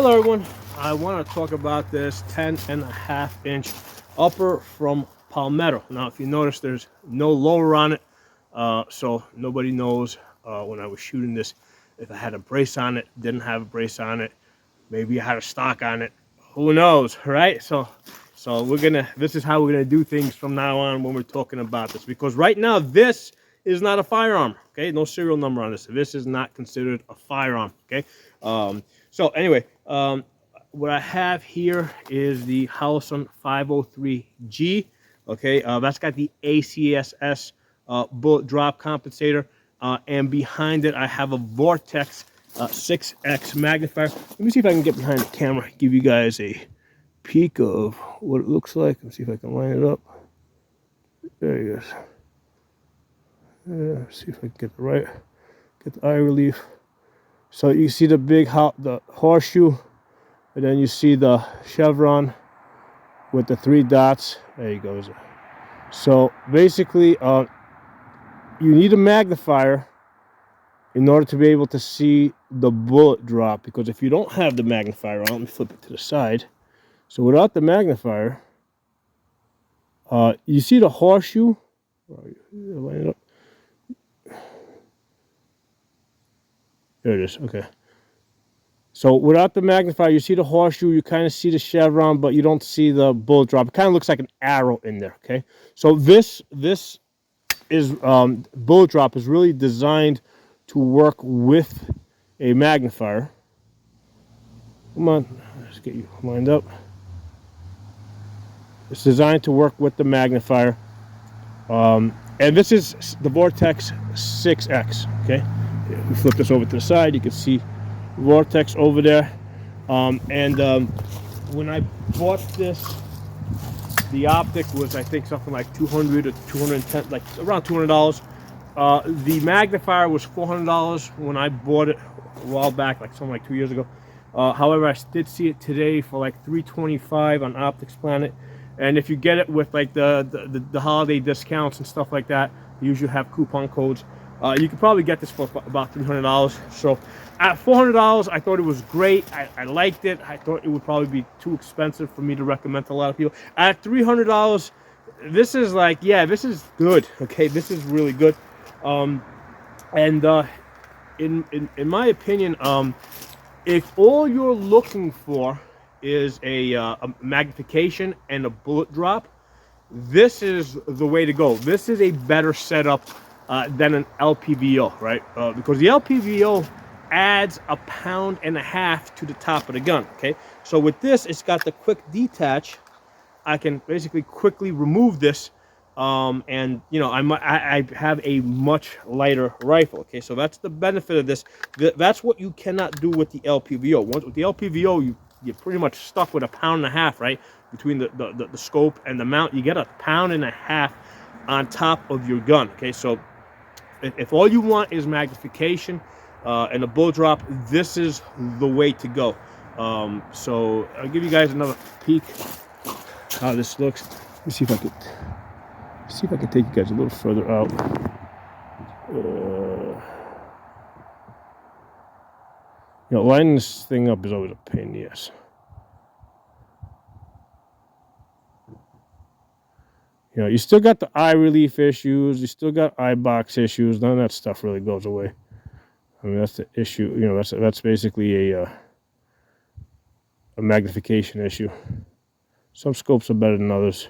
Hello everyone, I want to talk about this 10.5-inch upper from Palmetto. Now if you notice there's no lower on it, so nobody knows when I was shooting this if I had a brace on it, didn't have a brace on it, maybe I had a stock on it, who knows, right? So this is how we're gonna do things from now on when we're talking about this, because right now this is not a firearm, okay? No serial number on this. This is not considered a firearm, okay? So anyway, what I have here is the Howison 503G, okay? That's got the ACSS bullet drop compensator, and behind it I have a Vortex 6X magnifier. Let me see if I can get behind the camera, give you guys a peek of what it looks like. Let's see if I can line it up. There he is. See if I can get the eye relief. So you see the the horseshoe, and then you see the chevron with the 3 dots. There you go. So basically, you need a magnifier in order to be able to see the bullet drop, because if you don't have the magnifier on, let me flip it to the side. So without the magnifier, you see the horseshoe? Line it up. There it is, okay. So without the magnifier, you see the horseshoe, you kind of see the chevron, but you don't see the bullet drop. It kind of looks like an arrow in there, okay? So this is, bullet drop is really designed to work with a magnifier. Come on, let's get you lined up. It's designed to work with the magnifier. And this is the Vortex 6X, okay? We flip this over to the side, you can see Vortex over there. When I bought this, the Optic was, I think, something like 200 or 210, like around $200. The magnifier was $400 when I bought it a while back, like something like 2 years ago. However, I did see it today for like $325 on Optics Planet. And if you get it with like the holiday discounts and stuff like that, they usually have coupon codes. You could probably get this for about $300. So at $400, I thought it was great. I liked it. I thought it would probably be too expensive for me to recommend to a lot of people. At $300, this is like, yeah, this is good. Okay, this is really good. In my opinion, if all you're looking for is a magnification and a bullet drop, this is the way to go. This is a better setup than an LPVO, right? Because the LPVO adds 1.5 pounds to the top of the gun, okay? So with this, it's got the quick detach. I can basically quickly remove this, and you know, I have a much lighter rifle, okay? So that's the benefit of this. That's what you cannot do with the LPVO. With the LPVO, you're pretty much stuck with 1.5 pounds, right? Between the scope and the mount, you get 1.5 pounds on top of your gun, okay? So if all you want is magnification and a bullet drop, this is the way to go. So I'll give you guys another peek how this looks. Let me see if I can take you guys a little further out. You know, lining this thing up is always a pain in the ass. You know, you still got the eye relief issues, you still got eye box issues. None of that stuff really goes away. I mean, that's the issue. You know, that's basically a magnification issue. Some scopes are better than others.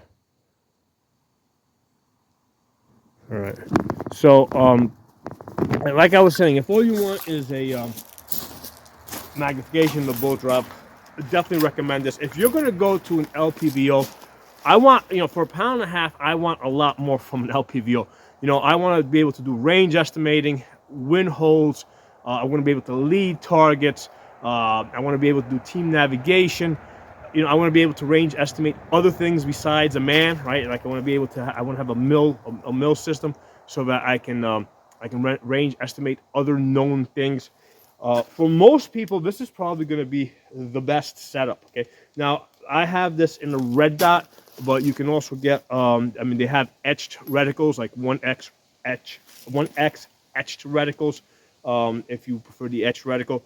All right. So, like I was saying, if all you want is a magnification, the bullet drop, I definitely recommend this. If you're going to go to an LPVO, I want, you know, for 1.5 pounds, I want a lot more from an LPVO. You know, I want to be able to do range estimating, win holds. I want to be able to lead targets. I want to be able to do team navigation. You know, I want to be able to range estimate other things besides a man, right? Like I want to have a mill system so that I can range estimate other known things. For most people, this is probably going to be the best setup. Okay, now I have this in a red dot, but you can also get. I mean, they have etched reticles, like 1x etched reticles. If you prefer the etched reticle,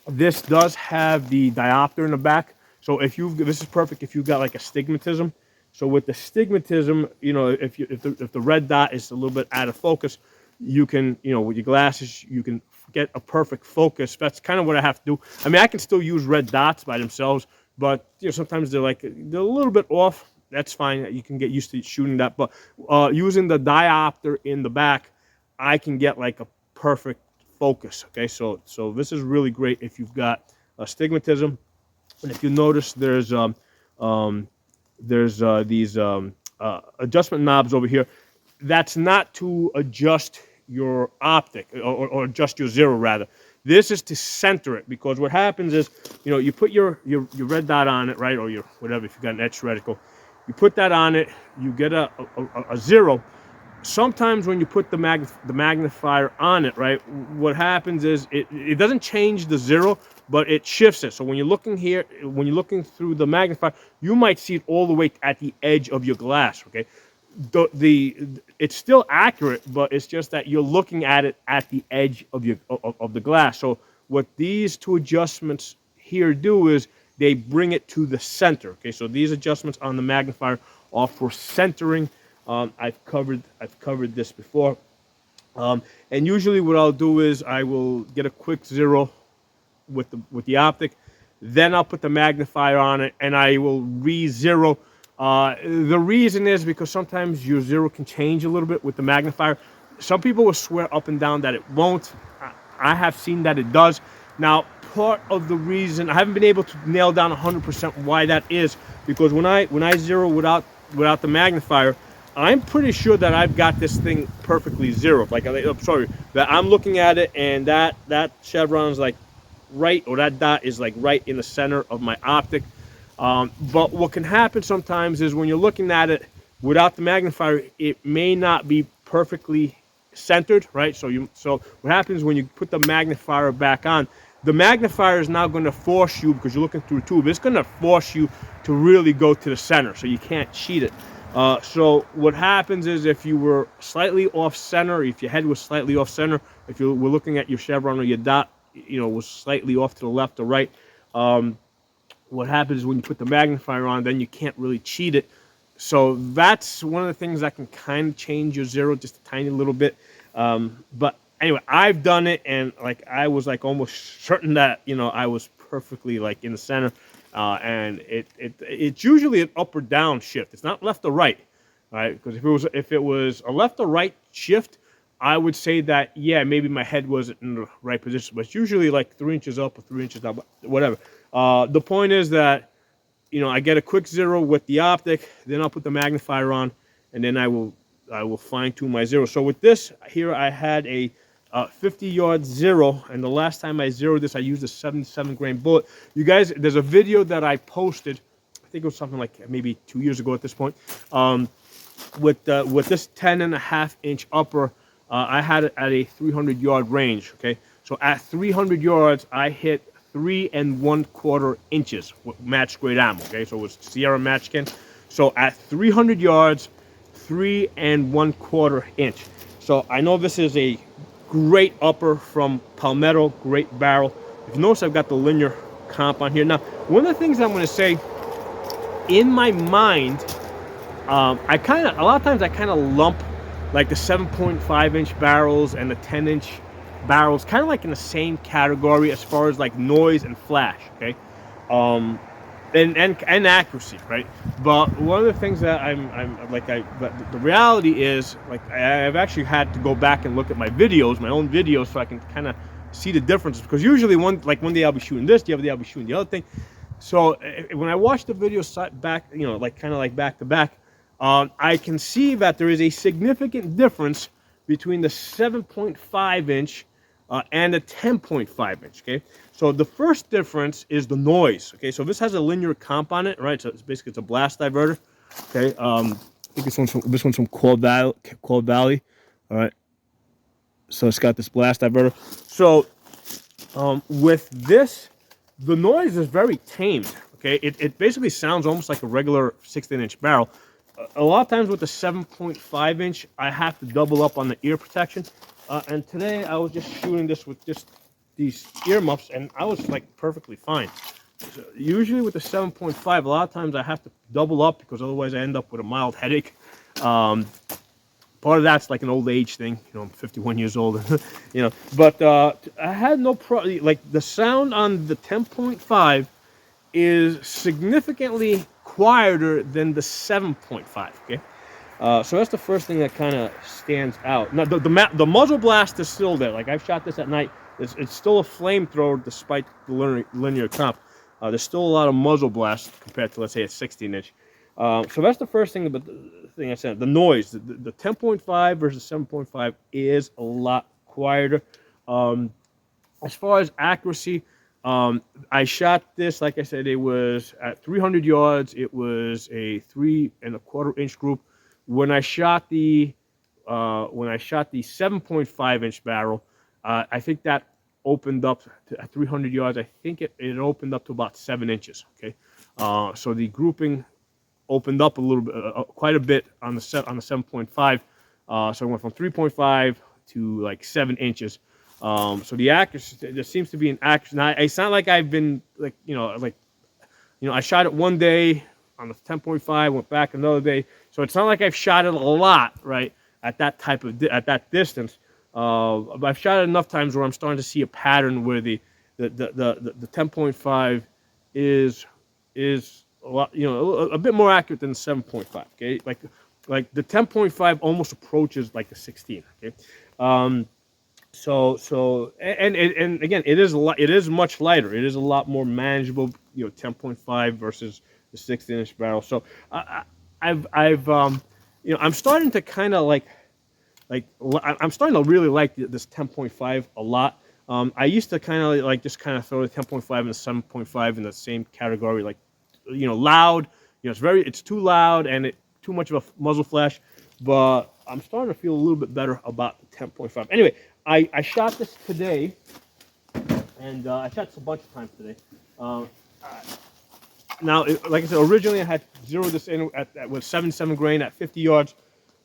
This does have the diopter in the back. So this is perfect if you've got like astigmatism. So with the astigmatism, you know, if the red dot is a little bit out of focus, you can, you know, with your glasses, you can get a perfect focus. That's kind of what I have to do. I mean, I can still use red dots by themselves, but you know, sometimes they're a little bit off. That's fine. You can get used to shooting that. But using the diopter in the back, I can get like a perfect focus. Okay, so this is really great if you've got astigmatism. And if you notice, there's these adjustment knobs over here. That's not to adjust your optic or adjust your zero rather. This is to center it, because what happens is, you know, you put your red dot on it, right, or your whatever, if you've got an etched reticle, you put that on it, you get a zero. Sometimes when you put the magnifier on it, right, what happens is it doesn't change the zero, but it shifts it. So when you're looking here, when you're looking through the magnifier, you might see it all the way at the edge of your glass, okay? It's still accurate, but it's just that you're looking at it at the edge of the glass. So what these two adjustments here do is they bring it to the center, okay? So these adjustments on the magnifier are for centering. I've covered this before, and usually what I'll do is I will get a quick zero with the optic, then I'll put the magnifier on it and I will re-zero. The reason is because sometimes your zero can change a little bit with the magnifier. Some people will swear up and down that it won't. I have seen that it does. Now, part of the reason I haven't been able to nail down 100% why that is, because when I zero without the magnifier, I'm pretty sure that I've got this thing perfectly zero. Like, I'm sorry, that I'm looking at it and that chevron's like right, or that dot is like right in the center of my optic. But what can happen sometimes is when you're looking at it without the magnifier, it may not be perfectly centered, right? So what happens when you put the magnifier back on, the magnifier is now going to force you, because you're looking through a tube, it's going to force you to really go to the center, so you can't cheat it. So what happens is if you were slightly off center, if your head was slightly off center, if you were looking at your chevron or your dot, you know, was slightly off to the left or right, what happens is when you put the magnifier on, then you can't really cheat it. So that's one of the things that can kind of change your zero just a tiny little bit. But anyway, I've done it, and like I was like almost certain that, you know, I was perfectly like in the center. And it's usually an up or down shift. It's not left or right, right? Because if it was a left or right shift, I would say that, yeah, maybe my head wasn't in the right position. But it's usually like 3 inches up or 3 inches down, whatever. The point is that, you know, I get a quick zero with the optic, then I'll put the magnifier on, and then I will fine tune my zero. So with this here, I had a 50-yard zero, and the last time I zeroed this, I used a 77-grain bullet. You guys, there's a video that I posted, I think it was something like maybe 2 years ago at this point, with this 10.5-inch upper. I had it at a 300-yard range. Okay, so at 300 yards, I hit 3 1/4 inches with match grade ammo. Okay, so it was Sierra matchkin. So at 300 yards, 3 1/4 inch. So I know this is a great upper from Palmetto, great barrel. If you notice, I've got the linear comp on here. Now, one of the things I'm going to say, in my mind, a lot of times I kind of lump like the 7.5-inch barrels and the 10-inch barrels kind of like in the same category as far as like noise and flash, okay? And accuracy, right? But one of the things that but the reality is, like, I've actually had to go back and look at my videos, my own videos, so I can kind of see the differences. Because usually one day I'll be shooting this, the other day I'll be shooting the other thing. So when I watch the videos back, you know, like kind of like back to back, I can see that there is a significant difference between the 7.5-inch and a 10.5-inch, okay? So the first difference is the noise, okay? So this has a linear comp on it, right? So it's a blast diverter, okay? I think this one's from Quad Valley, all right? So it's got this blast diverter. So with this, the noise is very tamed, okay? It basically sounds almost like a regular 16-inch barrel. A lot of times with the 7.5-inch, I have to double up on the ear protection. And today I was just shooting this with just these earmuffs, and I was like perfectly fine. So usually with the 7.5, a lot of times I have to double up because otherwise I end up with a mild headache. Part of that's like an old age thing, you know. I'm 51 years old, you know. But I had no problem. Like the sound on the 10.5 is significantly quieter than the 7.5. Okay, so that's the first thing that kind of stands out. Now the muzzle blast is still there. Like I've shot this at night. It's still a flamethrower despite the linear comp. There's still a lot of muzzle blast compared to, let's say, a 16-inch. So that's the first thing. But the thing I said, the noise, the 10.5 versus 7.5 is a lot quieter. As far as accuracy, I shot this, like I said, it was at 300 yards. It was a 3 1/4 inch group. When I shot the 7.5 inch barrel, I think that opened up to at 300 yards. I think it opened up to about 7 inches. Okay, so the grouping opened up a little bit, quite a bit on the 7.5. So I went from 3.5 to like 7 inches. So the accuracy, there seems to be an accuracy. Now, it's not like I've been like, I shot it one day on the 10.5, went back another day. So it's not like I've shot it a lot, right, at that at that distance. But I've shot it enough times where I'm starting to see a pattern where the 10.5 is a lot, a bit more accurate than the 7.5. Okay, like the 10.5 almost approaches like the 16. Okay. So and again, it is a lot. It is much lighter. It is a lot more manageable. 10.5 versus the 16-inch barrel. So I'm starting to kind of I'm starting to really like this 10.5 a lot. I used to kind of just kind of throw the 10.5 and the 7.5 in the same category, loud. It's too loud and too much of a muzzle flash. But I'm starting to feel a little bit better about the 10.5. Anyway, I shot this today, and I shot this a bunch of times today. Now, like I said, originally I had zeroed this in with 77 grain at 50 yards.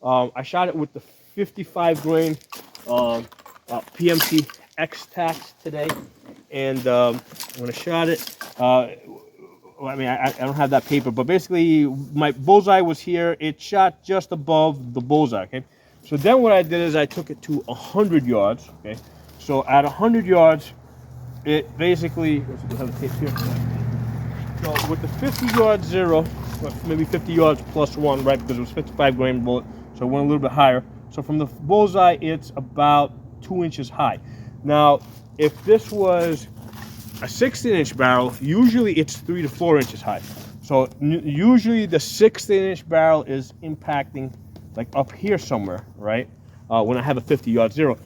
I shot it with the 55 grain PMC X-Tax today, and when I shot it, I don't have that paper, but basically my bullseye was here. It shot just above the bullseye. Okay, so then what I did is I took it to 100 yards. Okay, so at 100 yards, it basically, let's have the tape here. So with the 50-yard zero, maybe 50 yards plus one, right? Because it was 55 grain bullet, so it went a little bit higher. So from the bullseye, it's about 2 inches high. Now, if this was a 16-inch barrel, usually it's 3 to 4 inches high. So usually the 16-inch barrel is impacting like up here somewhere, right? When I have a 50-yard zero.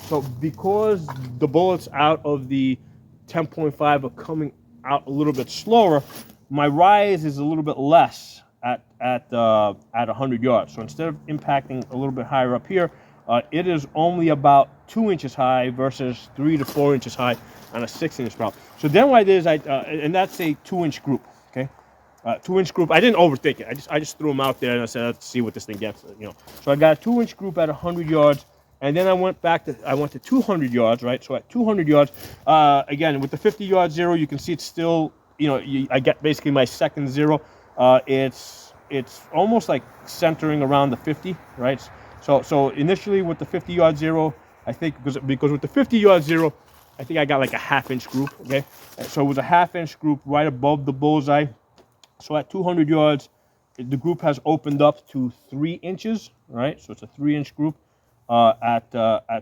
So because the bullets out of the 10.5 are coming out a little bit slower, my rise is a little bit less at 100 yards. So instead of impacting a little bit higher up here, it is only about 2 inches high versus 3 to 4 inches high on a 16-inch barrel. So then what I did is and that's a 2-inch group. Okay, 2-inch group. I didn't overthink it. I just threw them out there and I said, let's see what this thing gets. So I got a 2-inch group at 100 yards. And then I went to 200 yards, right? So at 200 yards, again, with the 50-yard zero, you can see it's still, I get basically my second zero. It's almost like centering around the 50, right? So initially with the 50-yard zero, I think because with the 50-yard zero, I think I got like a half-inch group, okay? So it was a half-inch group right above the bullseye. So at 200 yards, the group has opened up to 3 inches, right? So it's a 3-inch group. At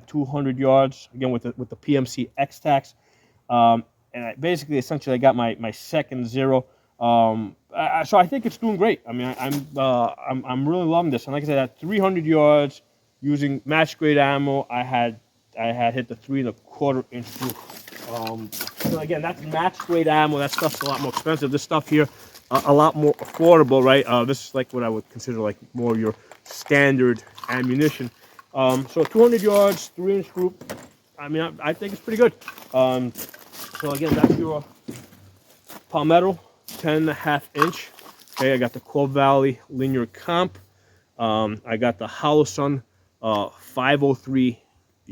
200 yards, again with the PMC X-Tax, and essentially I got my second zero. So I think it's doing great. I mean, I'm really loving this. And like I said, at 300 yards, using match grade ammo, I had hit the 3 1/4 inch group. So again, that's match grade ammo. That stuff's a lot more expensive. This stuff here, a lot more affordable, right? This is like what I would consider like more your standard ammunition. So 200 yards, 3-inch group. I mean, I think it's pretty good. So again, that's your Palmetto 10.5 inch. Okay, I got the Core Valley linear comp. I got the Holosun 503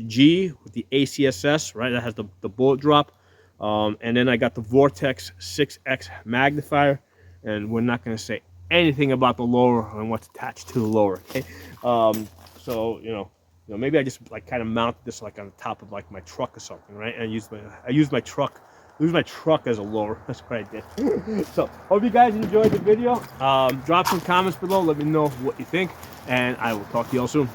G with the ACSS, right? That has the bullet drop. And then I got the Vortex 6X magnifier. And we're not going to say anything about the lower and what's attached to the lower, okay? So, maybe I just like kind of mount this like on the top of like my truck or something, right? And I use my truck as a lower. That's what I did. So hope you guys enjoyed the video. Drop some comments below. Let me know what you think, and I will talk to you all soon.